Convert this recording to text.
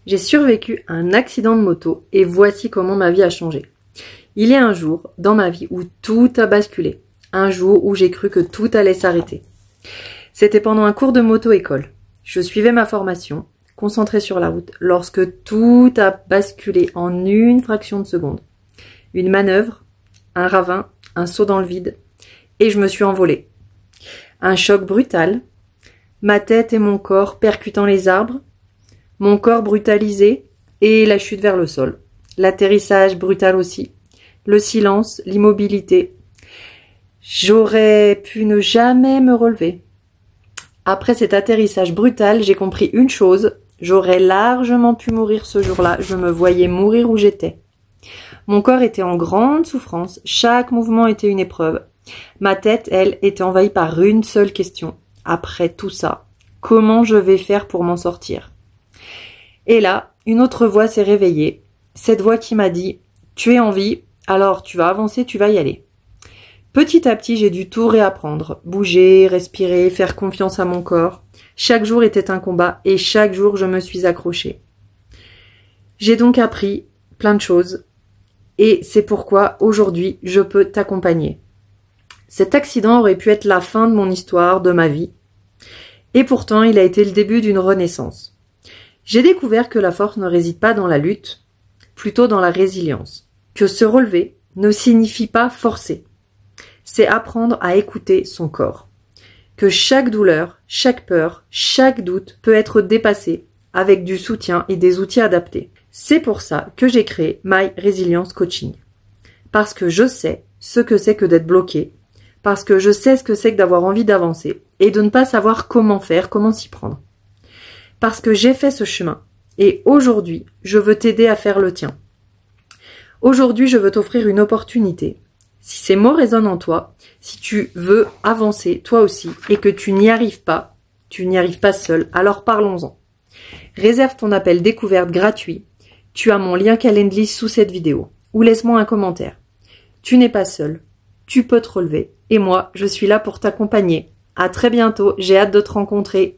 J'ai survécu à un accident de moto et voici comment ma vie a changé. Il y a un jour dans ma vie où tout a basculé. Un jour où j'ai cru que tout allait s'arrêter. C'était pendant un cours de moto-école. Je suivais ma formation, concentrée sur la route, lorsque tout a basculé en une fraction de seconde. Une manœuvre, un ravin, un saut dans le vide, et je me suis envolée. Un choc brutal, ma tête et mon corps percutant les arbres, mon corps brutalisé et la chute vers le sol. L'atterrissage brutal aussi, le silence, l'immobilité. J'aurais pu ne jamais me relever. Après cet atterrissage brutal, j'ai compris une chose, j'aurais largement pu mourir ce jour-là, je me voyais mourir où j'étais. Mon corps était en grande souffrance, chaque mouvement était une épreuve. Ma tête, elle, était envahie par une seule question. Après tout ça, comment je vais faire pour m'en sortir? Et là, une autre voix s'est réveillée. Cette voix qui m'a dit « Tu es en vie, alors tu vas avancer, tu vas y aller ». Petit à petit, j'ai dû tout réapprendre. Bouger, respirer, faire confiance à mon corps. Chaque jour était un combat et chaque jour, je me suis accrochée. J'ai donc appris plein de choses et c'est pourquoi aujourd'hui, je peux t'accompagner. Cet accident aurait pu être la fin de mon histoire, de ma vie. Et pourtant, il a été le début d'une renaissance. J'ai découvert que la force ne réside pas dans la lutte, plutôt dans la résilience. Que se relever ne signifie pas forcer. C'est apprendre à écouter son corps. Que chaque douleur, chaque peur, chaque doute peut être dépassé avec du soutien et des outils adaptés. C'est pour ça que j'ai créé My Resilience Coaching. Parce que je sais ce que c'est que d'être bloqué, parce que je sais ce que c'est que d'avoir envie d'avancer et de ne pas savoir comment faire, comment s'y prendre. Parce que j'ai fait ce chemin et aujourd'hui, je veux t'aider à faire le tien. Aujourd'hui, je veux t'offrir une opportunité. Si ces mots résonnent en toi, si tu veux avancer toi aussi et que tu n'y arrives pas seul, alors parlons-en. Réserve ton appel découverte gratuit. Tu as mon lien Calendly sous cette vidéo ou laisse-moi un commentaire. Tu n'es pas seul, tu peux te relever et moi, je suis là pour t'accompagner. À très bientôt, j'ai hâte de te rencontrer.